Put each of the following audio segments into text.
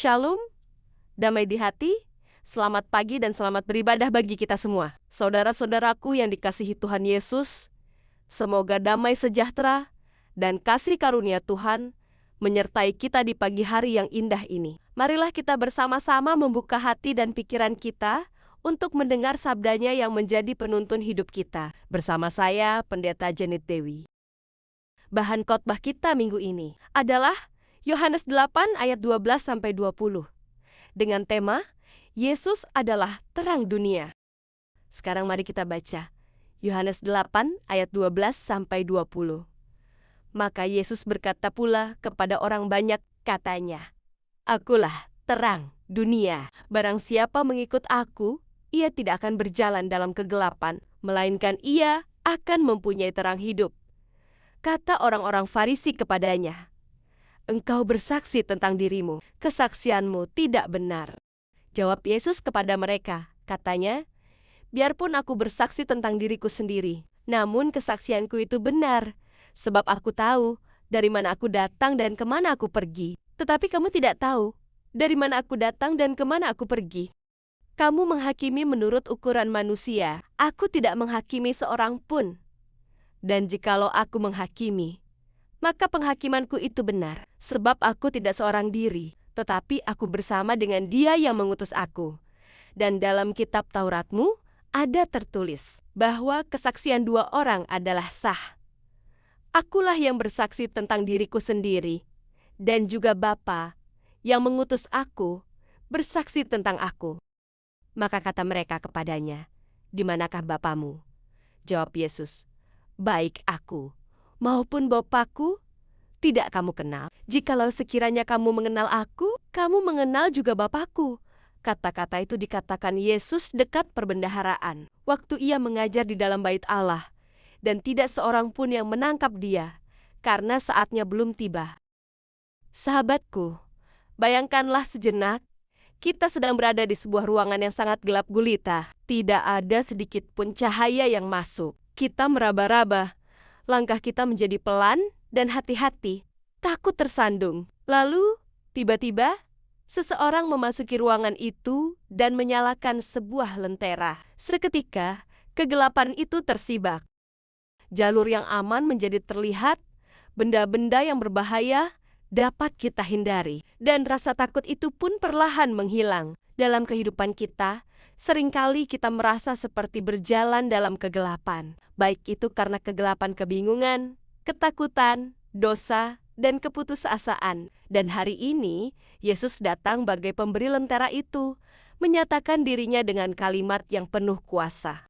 Shalom, damai di hati, selamat pagi dan selamat beribadah bagi kita semua. Saudara-saudaraku yang dikasihi Tuhan Yesus, semoga damai sejahtera dan kasih karunia Tuhan menyertai kita di pagi hari yang indah ini. Marilah kita bersama-sama membuka hati dan pikiran kita untuk mendengar sabdanya yang menjadi penuntun hidup kita. Bersama saya, Pendeta Janet Dewi. Bahan khotbah kita minggu ini adalah Yohanes 8 ayat 12-20 dengan tema Yesus adalah terang dunia. Sekarang mari kita baca Yohanes 8 ayat 12-20. Maka Yesus berkata pula kepada orang banyak, katanya, "Akulah terang dunia. Barang siapa mengikut aku, ia tidak akan berjalan dalam kegelapan, melainkan ia akan mempunyai terang hidup." Kata orang-orang Farisi kepadanya, "Engkau bersaksi tentang dirimu, kesaksianmu tidak benar." Jawab Yesus kepada mereka, katanya, "Biarpun aku bersaksi tentang diriku sendiri, namun kesaksianku itu benar, sebab aku tahu dari mana aku datang dan kemana aku pergi. Tetapi kamu tidak tahu dari mana aku datang dan kemana aku pergi. Kamu menghakimi menurut ukuran manusia, aku tidak menghakimi seorang pun. Dan jikalau aku menghakimi, maka penghakimanku itu benar, sebab aku tidak seorang diri, tetapi aku bersama dengan Dia yang mengutus aku. Dan dalam kitab Tauratmu ada tertulis bahwa kesaksian dua orang adalah sah. Akulah yang bersaksi tentang diriku sendiri, dan juga Bapa yang mengutus aku bersaksi tentang aku." Maka kata mereka kepadanya, "Di manakah Bapamu?" Jawab Yesus, "Baik aku maupun Bapakku tidak kamu kenal. Jikalau sekiranya kamu mengenal aku, kamu mengenal juga Bapakku." Kata-kata itu dikatakan Yesus dekat perbendaharaan, waktu ia mengajar di dalam bait Allah, dan tidak seorang pun yang menangkap dia, karena saatnya belum tiba. Sahabatku, bayangkanlah sejenak, kita sedang berada di sebuah ruangan yang sangat gelap gulita. Tidak ada sedikit pun cahaya yang masuk. Kita meraba-raba, langkah kita menjadi pelan dan hati-hati, takut tersandung. Lalu, tiba-tiba, seseorang memasuki ruangan itu dan menyalakan sebuah lentera. Seketika, kegelapan itu tersibak. Jalur yang aman menjadi terlihat, benda-benda yang berbahaya dapat kita hindari, dan rasa takut itu pun perlahan menghilang. Dalam kehidupan kita, seringkali kita merasa seperti berjalan dalam kegelapan, baik itu karena kegelapan kebingungan, ketakutan, dosa, dan keputusasaan. Dan hari ini, Yesus datang bagai pemberi lentera itu, menyatakan dirinya dengan kalimat yang penuh kuasa.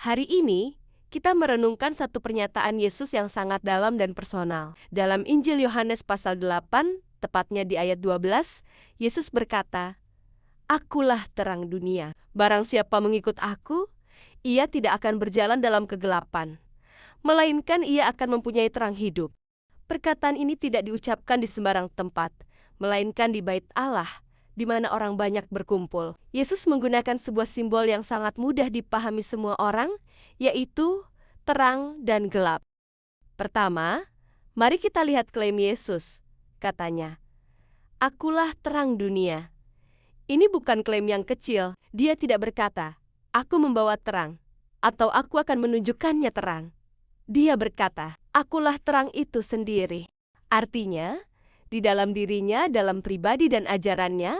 Hari ini, kita merenungkan satu pernyataan Yesus yang sangat dalam dan personal. Dalam Injil Yohanes pasal 8, tepatnya di ayat 12, Yesus berkata, "Akulah terang dunia. Barang siapa mengikut aku, ia tidak akan berjalan dalam kegelapan, melainkan ia akan mempunyai terang hidup." Perkataan ini tidak diucapkan di sembarang tempat, melainkan di bait Allah, di mana orang banyak berkumpul. Yesus menggunakan sebuah simbol yang sangat mudah dipahami semua orang, yaitu terang dan gelap. Pertama, mari kita lihat klaim Yesus. Katanya, "Akulah terang dunia." Ini bukan klaim yang kecil. Dia tidak berkata, "Aku membawa terang," atau "Aku akan menunjukkannya terang." Dia berkata, "Akulah terang itu sendiri." Artinya, di dalam dirinya, dalam pribadi dan ajarannya,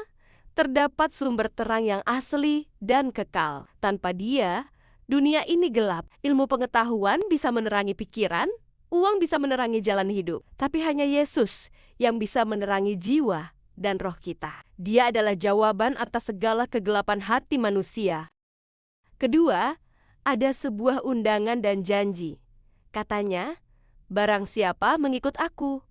terdapat sumber terang yang asli dan kekal. Tanpa Dia, dunia ini gelap. Ilmu pengetahuan bisa menerangi pikiran, uang bisa menerangi jalan hidup. Tapi hanya Yesus yang bisa menerangi jiwa dan roh kita. Dia adalah jawaban atas segala kegelapan hati manusia. Kedua, ada sebuah undangan dan janji. Katanya, "Barang siapa mengikut aku."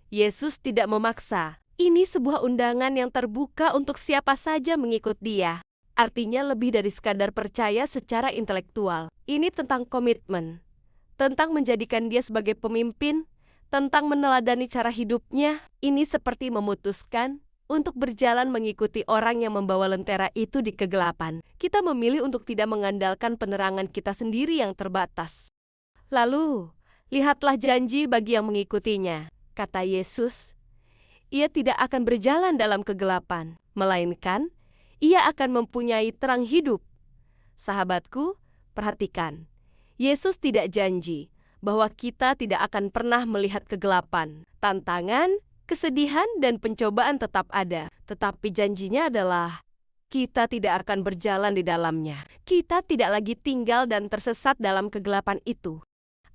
Yesus tidak memaksa. Ini sebuah undangan yang terbuka untuk siapa saja mengikut Dia. Artinya lebih dari sekadar percaya secara intelektual. Ini tentang komitmen, tentang menjadikan Dia sebagai pemimpin, tentang meneladani cara hidupnya. Ini seperti memutuskan untuk berjalan mengikuti orang yang membawa lentera itu di kegelapan. Kita memilih untuk tidak mengandalkan penerangan kita sendiri yang terbatas. Lalu, lihatlah janji bagi yang mengikutinya. Kata Yesus, ia tidak akan berjalan dalam kegelapan, melainkan ia akan mempunyai terang hidup. Sahabatku, perhatikan. Yesus tidak janji bahwa kita tidak akan pernah melihat kegelapan. Tantangan, kesedihan, dan pencobaan tetap ada. Tetapi janjinya adalah kita tidak akan berjalan di dalamnya. Kita tidak lagi tinggal dan tersesat dalam kegelapan itu.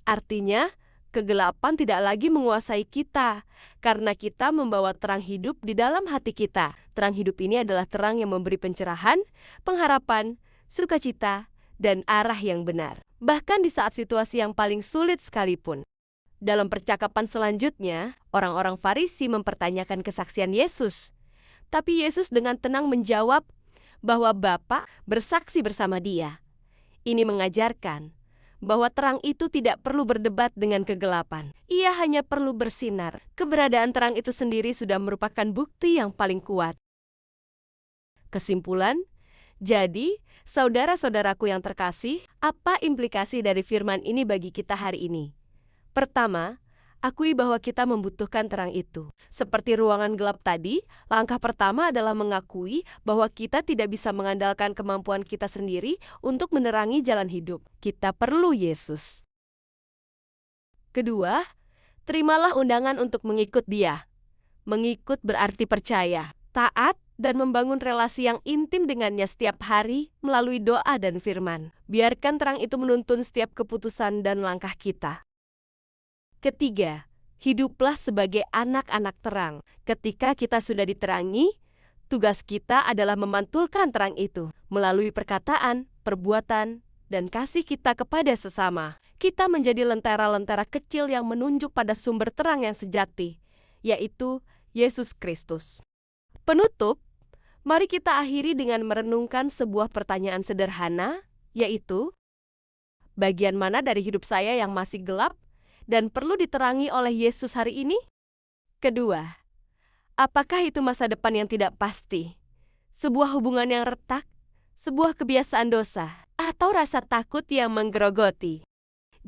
Artinya, kegelapan tidak lagi menguasai kita, karena kita membawa terang hidup di dalam hati kita. Terang hidup ini adalah terang yang memberi pencerahan, pengharapan, sukacita, dan arah yang benar. Bahkan di saat situasi yang paling sulit sekalipun. Dalam percakapan selanjutnya, orang-orang Farisi mempertanyakan kesaksian Yesus. Tapi Yesus dengan tenang menjawab bahwa Bapa bersaksi bersama Dia. Ini mengajarkan bahwa terang itu tidak perlu berdebat dengan kegelapan. Ia hanya perlu bersinar. Keberadaan terang itu sendiri sudah merupakan bukti yang paling kuat. Kesimpulan, jadi, saudara-saudaraku yang terkasih, apa implikasi dari firman ini bagi kita hari ini? Pertama, akui bahwa kita membutuhkan terang itu. Seperti ruangan gelap tadi, langkah pertama adalah mengakui bahwa kita tidak bisa mengandalkan kemampuan kita sendiri untuk menerangi jalan hidup. Kita perlu Yesus. Kedua, terimalah undangan untuk mengikut Dia. Mengikut berarti percaya, taat, dan membangun relasi yang intim dengannya setiap hari melalui doa dan firman. Biarkan terang itu menuntun setiap keputusan dan langkah kita. Ketiga, hiduplah sebagai anak-anak terang. Ketika kita sudah diterangi, tugas kita adalah memantulkan terang itu melalui perkataan, perbuatan, dan kasih kita kepada sesama. Kita menjadi lentera-lentera kecil yang menunjuk pada sumber terang yang sejati, yaitu Yesus Kristus. Penutup, mari kita akhiri dengan merenungkan sebuah pertanyaan sederhana, yaitu, bagian mana dari hidup saya yang masih gelap dan perlu diterangi oleh Yesus hari ini? Kedua, apakah itu masa depan yang tidak pasti? Sebuah hubungan yang retak? Sebuah kebiasaan dosa? Atau rasa takut yang menggerogoti?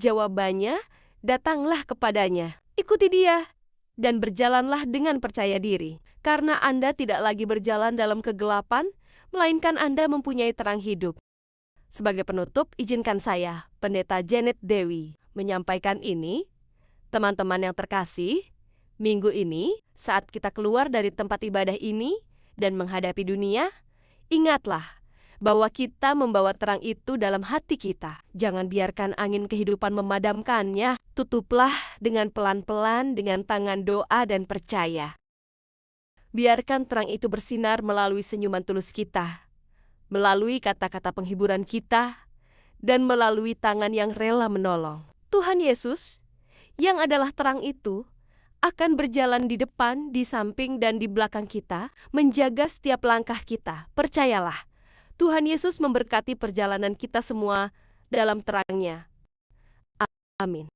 Jawabannya, datanglah kepadanya, ikuti Dia, dan berjalanlah dengan percaya diri. Karena Anda tidak lagi berjalan dalam kegelapan, melainkan Anda mempunyai terang hidup. Sebagai penutup, izinkan saya, Pendeta Janet Dewi, menyampaikan ini. Teman-teman yang terkasih, minggu ini, saat kita keluar dari tempat ibadah ini dan menghadapi dunia, ingatlah bahwa kita membawa terang itu dalam hati kita. Jangan biarkan angin kehidupan memadamkannya. Tutuplah dengan pelan-pelan dengan tangan doa dan percaya. Biarkan terang itu bersinar melalui senyuman tulus kita, melalui kata-kata penghiburan kita, dan melalui tangan yang rela menolong. Tuhan Yesus, yang adalah terang itu, akan berjalan di depan, di samping, dan di belakang kita, menjaga setiap langkah kita. Percayalah, Tuhan Yesus memberkati perjalanan kita semua dalam terang-Nya. Amin.